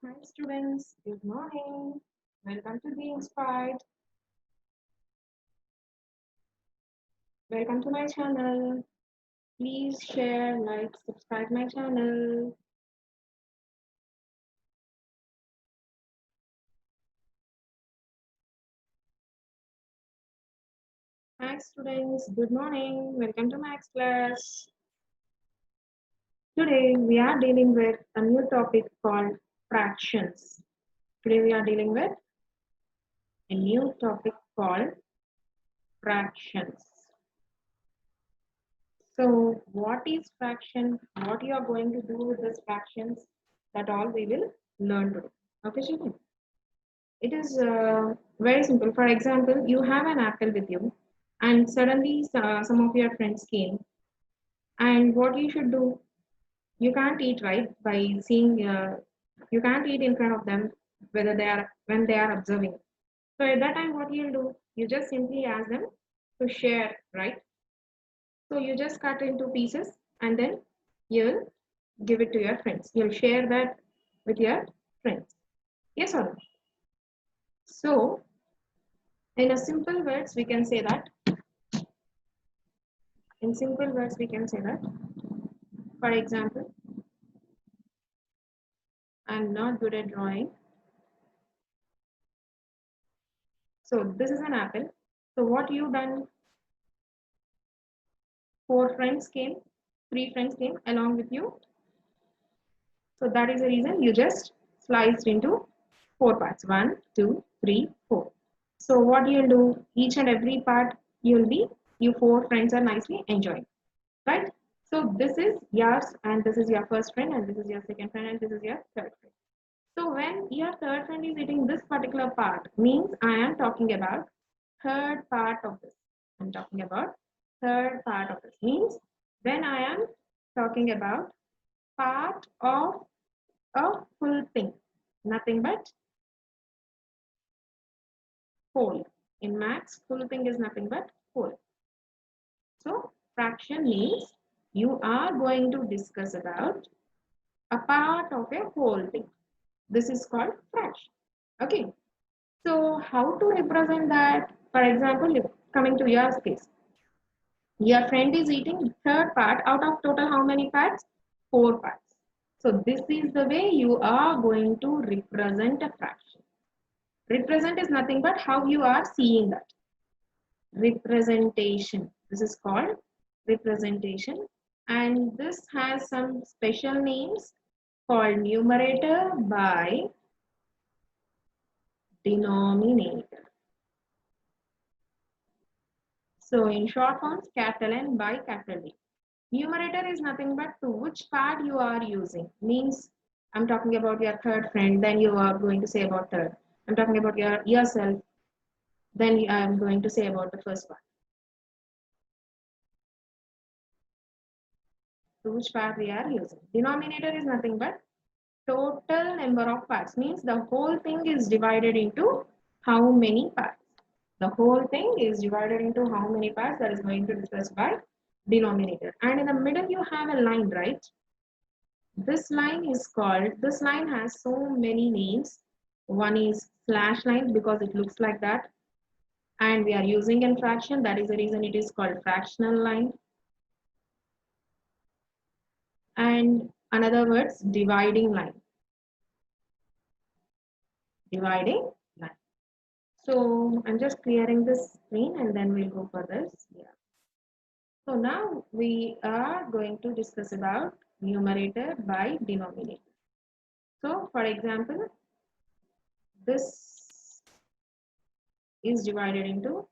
Hi students, good morning. Welcome to Be Inspired. Welcome to my channel. Please share, like, subscribe my channel. Hi students, good morning. Welcome to Max class. Today we are dealing with a new topic called fractions. Today we are dealing with a new topic called fractions. So what is fraction? What you are going to do with these fractions? That all we will learn today. Okay, children? It is very simple. For example, you have an apple with you, and suddenly some of your friends came. And what you should do? You can't eat right by seeing. You can't eat in front of them, whether they are when they are observing. So at that time, what you'll do? You just simply ask them to share, right? So you just cut into pieces, and then you'll give it to your friends. You'll share that with your friends. Yes or no? So in a simple words, we can say that in simple words, we can say that, for example, I'm not good at drawing. So this is an apple. So what you done, four friends came, three friends came along with you. So that is the reason you just sliced into four parts, one, two, three, four. So what you'll do, each and every part you'll be, you four friends are nicely enjoying, right? So this is yours and this is your first friend and this is your second friend and this is your third friend. So when your third friend is eating this particular part, means I am talking about third part of this. I'm talking about third part of this. Means when I am talking about part of a full thing, nothing but whole. In maths, full thing is nothing but whole. So fraction means you are going to discuss about a part of a whole thing. This is called fraction. Okay. So how to represent that? For example, if coming to your case, your friend is eating third part out of total how many parts? Four parts. So this is the way you are going to represent a fraction. Represent is nothing but how you are seeing that. Representation. This is called representation. And this has some special names called numerator by denominator. So in short forms, capital N by capital D. Numerator is nothing but to which part you are using. Means I'm talking about your third friend, then you are going to say about third. I'm talking about yourself, then I'm going to say about the first part. To which part we are using. Denominator is nothing but total number of parts. Means the whole thing is divided into how many parts. The whole thing is divided into how many parts, that is going to discuss by denominator. And in the middle you have a line, right? This line is called, this line has so many names. One is slash line because it looks like that. And we are using in fraction, that is the reason it is called fractional line. And another words, dividing line. Dividing line. So I'm just clearing this screen and then we'll go for this. Yeah. So now we are going to discuss about numerator by denominator. So for example, this is divided into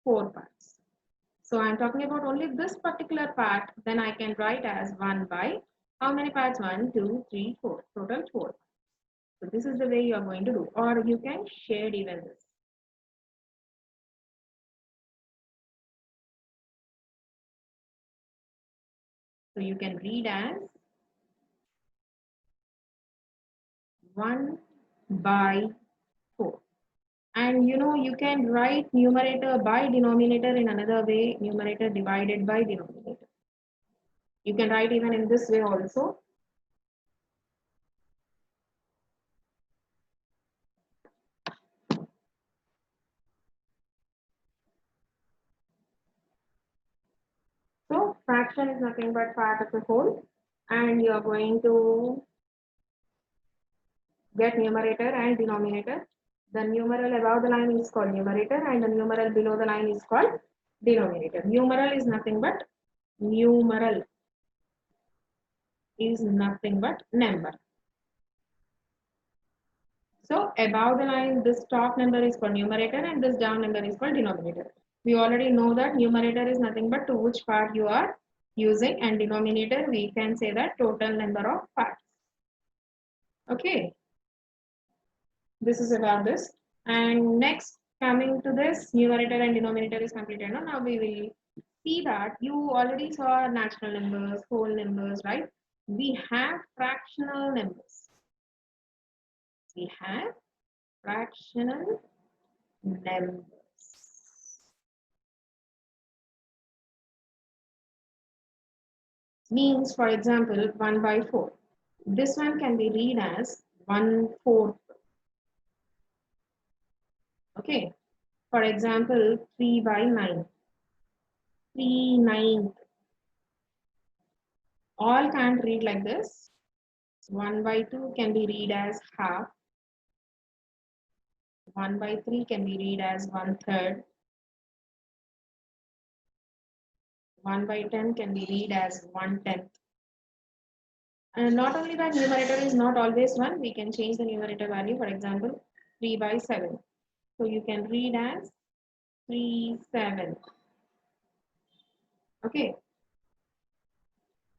four parts. So I'm talking about only this particular part, then I can write as 1 by how many parts? 1, 2, 3, 4. Total 4. So this is the way you are going to do. Or you can shade even this. So you can read as 1 by 4. And you know, you can write numerator by denominator in another way, numerator divided by denominator. You can write even in this way also. fraction is nothing but part of the whole, and you are going to get numerator and denominator. The numeral above the line is called numerator and the numeral below the line is called denominator. Numeral is nothing but number. So above the line, this top number is called numerator and this down number is called denominator. We already know that numerator is nothing but to which part you are using, and denominator we can say that total number of parts. Okay, this is about this. And next, coming to this, numerator and denominator is completed. Now we will see that you already saw natural numbers, whole numbers, right? We have fractional numbers. We have fractional numbers. Means, for example, 1 by 4. This one can be read as 1/4. Okay. For example, 3 by 9. 3/9. All can't read like this. 1 by 2 can be read as half. 1 by 3 can be read as 1/3. 1 by 10 can be read as 1/10. And not only that, numerator is not always 1. We can change the numerator value. For example, 3 by 7. So you can read as 3/7. Okay.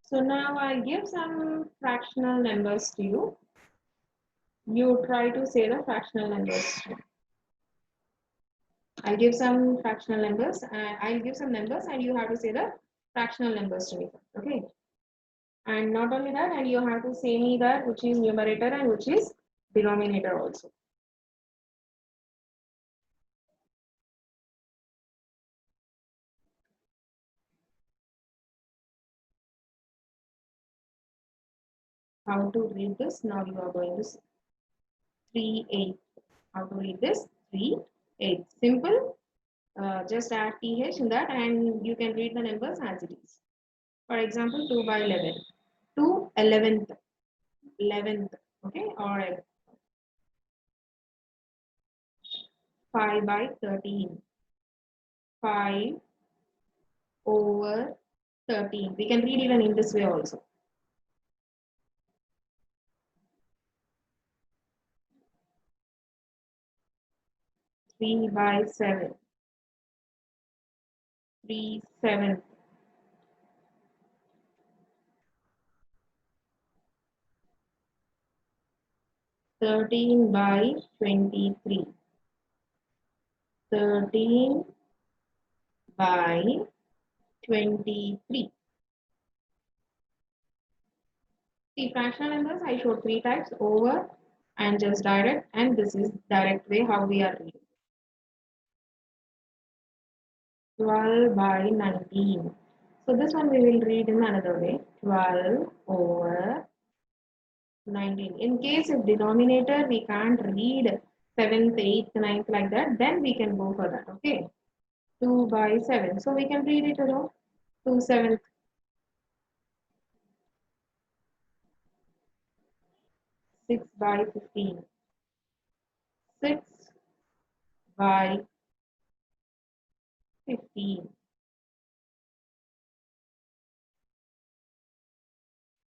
So now I'll give some fractional numbers to you. You try to say the fractional numbers. I'll give some fractional numbers. I'll give some numbers and you have to say the fractional numbers to me. Okay. And not only that, and you have to say me that which is numerator and which is denominator also. How to read this? Now you are going to see 3/8. How to read this? 3/8. Simple. Just add th in that and you can read the numbers as it is. For example, 2 by 11. 2 11th. 11th. Okay. Or 5 by 13. 5 over 13. We can read even in this way also. 3 by 7. 3/7. 13 by 23. 13 by 23. See, fractional numbers, I showed 3 types: over and just direct, and this is direct way how we are reading. 12 by 19. So this one we will read in another way. 12 over 19. In case if denominator we can't read 7th, 8th, 9th like that, then we can go for that. Okay. 2 by 7. So we can read it, 2/7. 6 by 15. 6 by 15.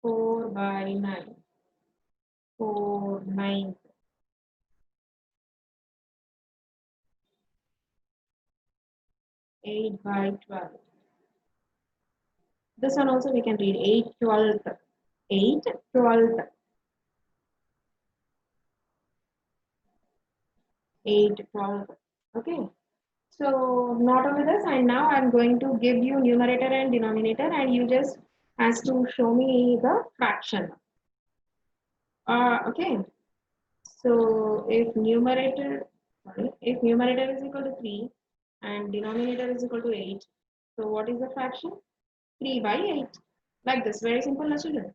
4 by 9. 4/9. 8 by 12. This one also we can read 8/12. 8/12. 8/12. Okay. So not only this, and now I'm going to give you numerator and denominator, and you just has to show me the fraction. Okay. So if numerator is equal to 3 and denominator is equal to 8, so what is the fraction? 3 by 8. Like this, very simple, children.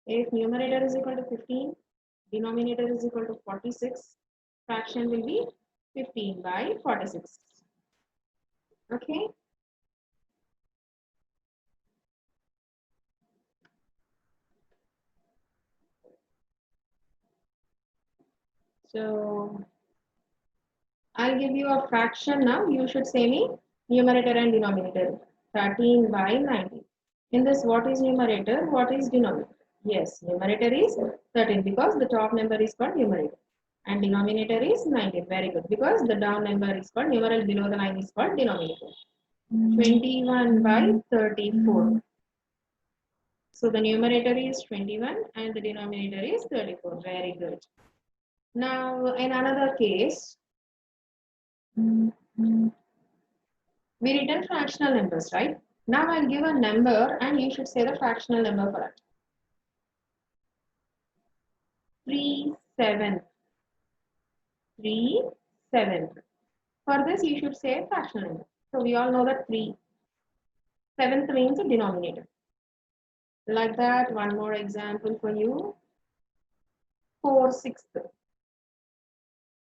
If numerator is equal to 15, denominator is equal to 46, fraction will be 15 by 46. Okay. So I'll give you a fraction now. You should say me numerator and denominator. 13 by 19. In this, what is numerator? What is denominator? Yes, numerator is 13 because the top number is called numerator. And denominator is 19. Very good. Because the down number is called numeral below the line is called denominator. 21 by 34. So the numerator is 21 and the denominator is 34. Very good. Now in another case, we written fractional numbers, right? Now I'll give a number and you should say the fractional number for it. 3/7. 3/7. For this you should say fractional number. So we all know that 3/7 means a denominator. Like that, one more example for you. 4/6.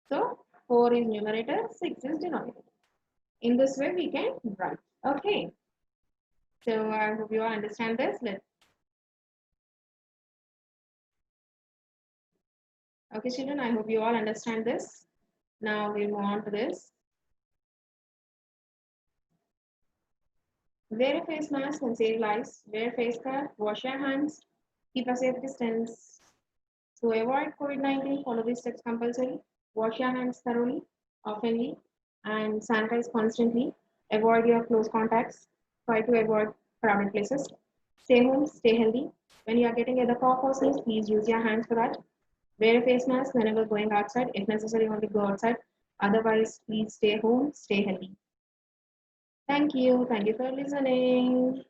So 4 is numerator, 6 is denominator. In this way we can write. Okay. So I hope you all understand this. Okay, children, I hope you all understand this. Now we move on to this. Wear a face mask and save lives. Wear face cap, wash your hands, keep a safe distance. To avoid COVID-19, follow these steps compulsory. Wash your hands thoroughly, oftenly, and sanitize constantly. Avoid your close contacts. Try to avoid crowded places. Stay home, stay healthy. When you are getting either cough or sneeze, please use your hands for that. Wear a face mask whenever going outside. If necessary, only go outside. Otherwise, please stay home, stay healthy. Thank you. Thank you for listening.